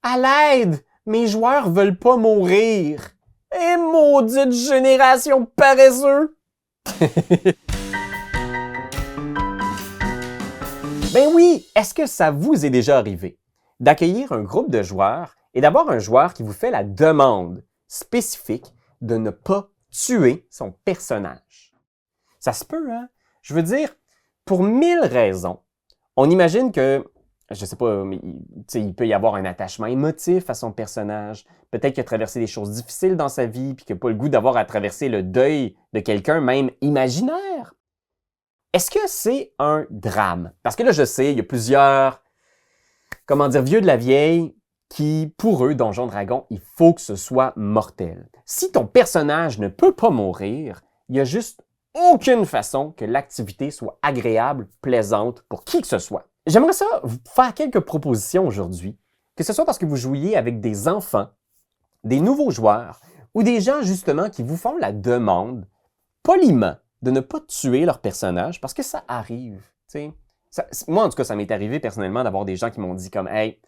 À l'aide! Mes joueurs veulent pas mourir! Et maudite génération paresseux! Ben oui, est-ce que ça vous est déjà arrivé d'accueillir un groupe de joueurs et d'avoir un joueur qui vous fait la demande spécifique de ne pas tuer son personnage? Ça se peut, hein? Je veux dire, pour 1000 raisons, on imagine que, je sais pas, mais, il peut y avoir un attachement émotif à son personnage, peut-être qu'il a traversé des choses difficiles dans sa vie, puis qu'il n'a pas le goût d'avoir à traverser le deuil de quelqu'un, même imaginaire. Est-ce que c'est un drame? Parce que là, je sais, il y a plusieurs, vieux de la vieille, qui, pour eux, Donjon Dragon, il faut que ce soit mortel. Si ton personnage ne peut pas mourir, il y a juste aucune façon que l'activité soit agréable, plaisante pour qui que ce soit. J'aimerais ça vous faire quelques propositions aujourd'hui, que ce soit parce que vous jouiez avec des enfants, des nouveaux joueurs, ou des gens justement qui vous font la demande, poliment, de ne pas tuer leur personnage, parce que ça arrive. Moi, en tout cas, ça m'est arrivé personnellement d'avoir des gens qui m'ont dit comme « Hey,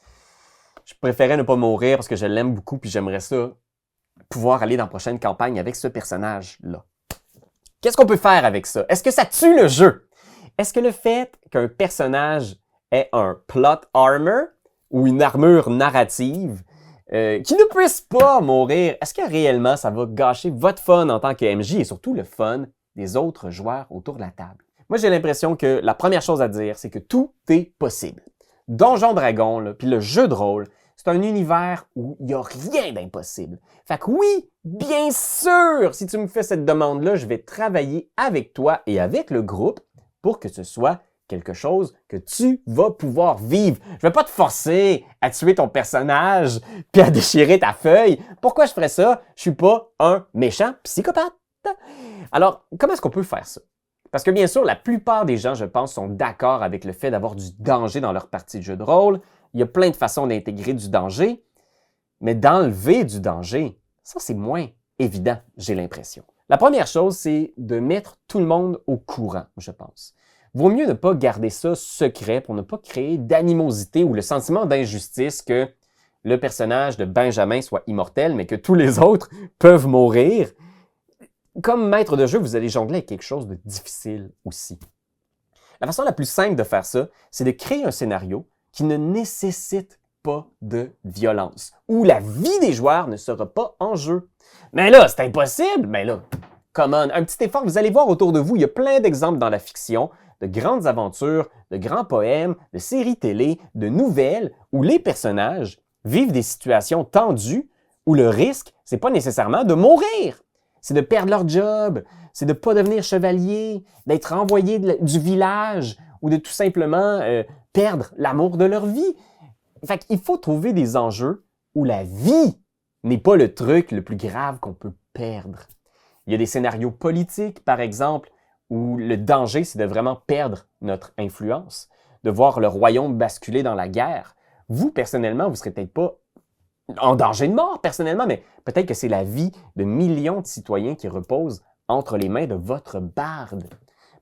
je préférais ne pas mourir parce que je l'aime beaucoup puis j'aimerais ça pouvoir aller dans la prochaine campagne avec ce personnage-là. » Qu'est-ce qu'on peut faire avec ça? Est-ce que ça tue le jeu? Est-ce que le fait qu'un personnage ait un plot armor ou une armure narrative qui ne puisse pas mourir, est-ce que réellement ça va gâcher votre fun en tant que MJ et surtout le fun des autres joueurs autour de la table? Moi, j'ai l'impression que la première chose à dire, c'est que tout est possible. Donjon Dragon, puis le jeu de rôle, c'est un univers où il n'y a rien d'impossible. Fait que oui, bien sûr, si tu me fais cette demande-là, je vais travailler avec toi et avec le groupe pour que ce soit quelque chose que tu vas pouvoir vivre. Je vais pas te forcer à tuer ton personnage puis à déchirer ta feuille. Pourquoi je ferais ça? Je suis pas un méchant psychopathe. Alors, comment est-ce qu'on peut faire ça? Parce que bien sûr, la plupart des gens, je pense, sont d'accord avec le fait d'avoir du danger dans leur partie de jeu de rôle. Il y a plein de façons d'intégrer du danger, mais d'enlever du danger, ça c'est moins évident, j'ai l'impression. La première chose, c'est de mettre tout le monde au courant, je pense. Vaut mieux ne pas garder ça secret pour ne pas créer d'animosité ou le sentiment d'injustice que le personnage de Benjamin soit immortel, mais que tous les autres peuvent mourir. Comme maître de jeu, vous allez jongler avec quelque chose de difficile aussi. La façon la plus simple de faire ça, c'est de créer un scénario qui ne nécessite pas de violence, où la vie des joueurs ne sera pas en jeu. Mais là, c'est impossible! Mais là, come on, un petit effort, vous allez voir autour de vous, il y a plein d'exemples dans la fiction, de grandes aventures, de grands poèmes, de séries télé, de nouvelles, où les personnages vivent des situations tendues, où le risque, c'est pas nécessairement de mourir. C'est de perdre leur job, c'est de ne pas devenir chevalier, d'être renvoyé du village ou de tout simplement perdre l'amour de leur vie. Fait qu'il faut trouver des enjeux où la vie n'est pas le truc le plus grave qu'on peut perdre. Il y a des scénarios politiques, par exemple, où le danger, c'est de vraiment perdre notre influence, de voir le royaume basculer dans la guerre. Vous, personnellement, vous ne serez peut-être pas en danger de mort, personnellement, mais peut-être que c'est la vie de millions de citoyens qui reposent entre les mains de votre barde.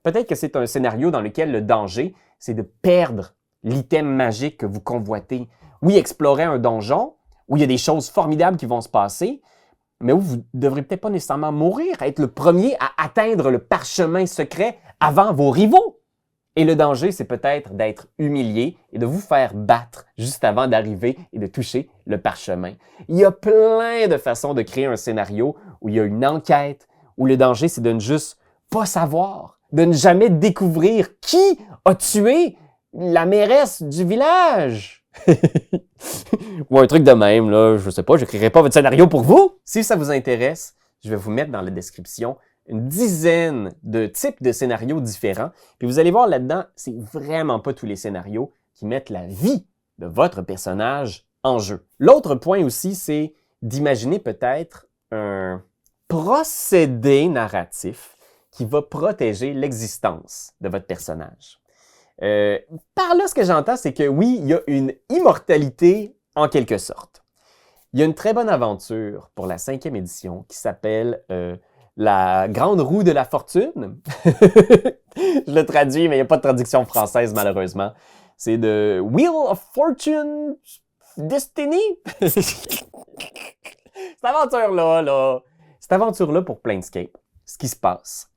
Peut-être que c'est un scénario dans lequel le danger, c'est de perdre l'item magique que vous convoitez. Oui, explorer un donjon, où il y a des choses formidables qui vont se passer, mais où vous ne devrez peut-être pas nécessairement mourir, être le premier à atteindre le parchemin secret avant vos rivaux. Et le danger, c'est peut-être d'être humilié et de vous faire battre juste avant d'arriver et de toucher le parchemin. Il y a plein de façons de créer un scénario où il y a une enquête, où le danger, c'est de ne juste pas savoir, de ne jamais découvrir qui a tué la mairesse du village. Ou un truc de même, là, je sais pas, je n'écrirai pas votre scénario pour vous. Si ça vous intéresse, je vais vous mettre dans la description une dizaine de types de scénarios différents. Puis vous allez voir là-dedans, c'est vraiment pas tous les scénarios qui mettent la vie de votre personnage en jeu. L'autre point aussi, c'est d'imaginer peut-être un procédé narratif qui va protéger l'existence de votre personnage. Par là, ce que j'entends, c'est que oui, il y a une immortalité en quelque sorte. Il y a une très bonne aventure pour la 5e édition qui s'appelle La Grande Roue de la Fortune. Je le traduis, mais il n'y a pas de traduction française malheureusement. C'est de Wheel of Fortune Destiny! Cette aventure-là pour Planescape, ce qui se passe.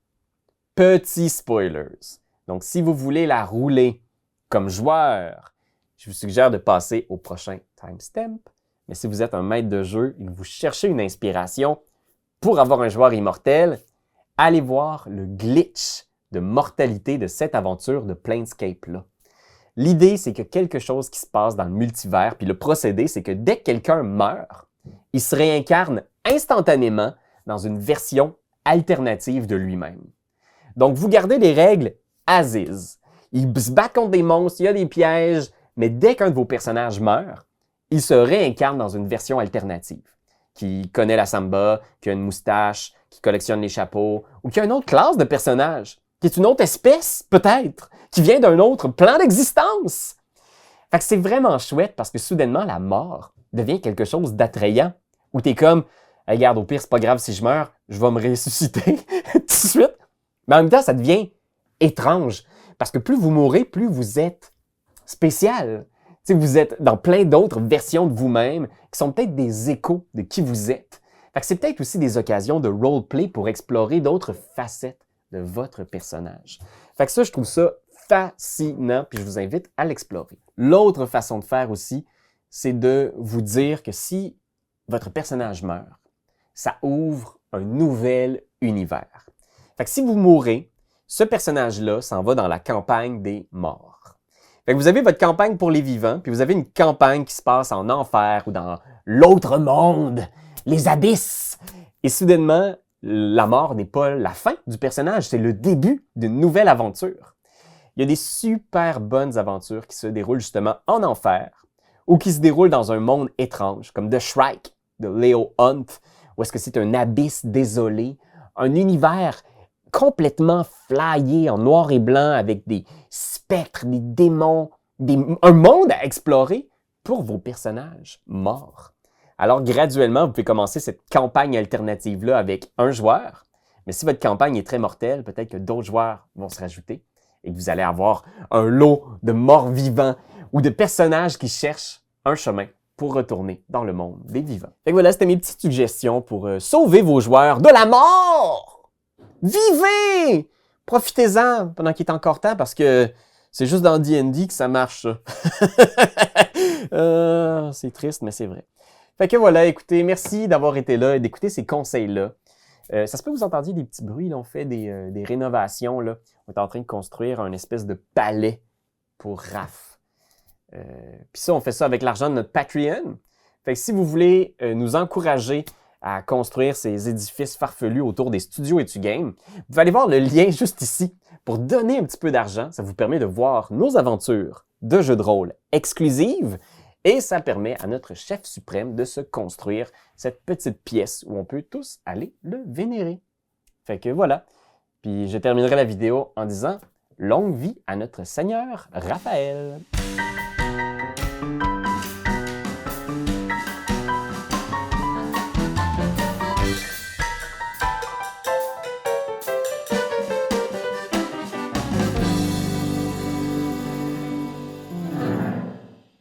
Petits spoilers. Donc, si vous voulez la rouler comme joueur, je vous suggère de passer au prochain timestamp. Mais si vous êtes un maître de jeu et que vous cherchez une inspiration pour avoir un joueur immortel, allez voir le glitch de mortalité de cette aventure de Planescape-là. L'idée, c'est que quelque chose qui se passe dans le multivers, puis le procédé, c'est que dès que quelqu'un meurt, il se réincarne instantanément dans une version alternative de lui-même. Donc, vous gardez les règles as is. Il se bat contre des monstres, il y a des pièges, mais dès qu'un de vos personnages meurt, il se réincarne dans une version alternative, qui connaît la samba, qui a une moustache, qui collectionne les chapeaux, ou qui a une autre classe de personnage, qui est une autre espèce, peut-être, qui vient d'un autre plan d'existence. Fait que c'est vraiment chouette parce que soudainement, la mort devient quelque chose d'attrayant, où t'es comme, hey, regarde, au pire, c'est pas grave si je meurs, je vais me ressusciter tout de suite. Mais en même temps, ça devient étrange, parce que plus vous mourrez, plus vous êtes spécial. T'sais, vous êtes dans plein d'autres versions de vous-même qui sont peut-être des échos de qui vous êtes. Fait que c'est peut-être aussi des occasions de roleplay pour explorer d'autres facettes de votre personnage. Fait que ça, je trouve ça fascinant, puis je vous invite à l'explorer. L'autre façon de faire aussi, c'est de vous dire que si votre personnage meurt, ça ouvre un nouvel univers. Fait que si vous mourrez, ce personnage-là s'en va dans la campagne des morts. Fait que vous avez votre campagne pour les vivants, puis vous avez une campagne qui se passe en enfer ou dans l'autre monde, les abysses. Et soudainement, la mort n'est pas la fin du personnage, c'est le début d'une nouvelle aventure. Il y a des super bonnes aventures qui se déroulent justement en enfer ou qui se déroulent dans un monde étrange, comme The Shrike de Leo Hunt, où est-ce que c'est un abysse désolé, un univers complètement flyé en noir et blanc avec des spectres, des démons, un monde à explorer pour vos personnages morts. Alors graduellement, vous pouvez commencer cette campagne alternative-là avec un joueur, mais si votre campagne est très mortelle, peut-être que d'autres joueurs vont se rajouter et que vous allez avoir un lot de morts vivants ou de personnages qui cherchent un chemin pour retourner dans le monde des vivants. Fait que voilà, c'était mes petites suggestions pour sauver vos joueurs de la mort! Vivez! Profitez-en pendant qu'il est encore temps parce que c'est juste dans D&D que ça marche, ça. C'est triste, mais c'est vrai. Fait que voilà, écoutez, merci d'avoir été là et d'écouter ces conseils-là. Ça se peut que vous entendiez des petits bruits, là, on fait des rénovations, là. On est en train de construire un espèce de palais pour Raph. Puis ça, on fait ça avec l'argent de notre Patreon. Fait que si vous voulez nous encourager à construire ces édifices farfelus autour des studios Etugame, vous pouvez aller voir le lien juste ici pour donner un petit peu d'argent. Ça vous permet de voir nos aventures de jeux de rôle exclusives et ça permet à notre chef suprême de se construire cette petite pièce où on peut tous aller le vénérer. Fait que voilà. Puis je terminerai la vidéo en disant longue vie à notre Seigneur Raphaël.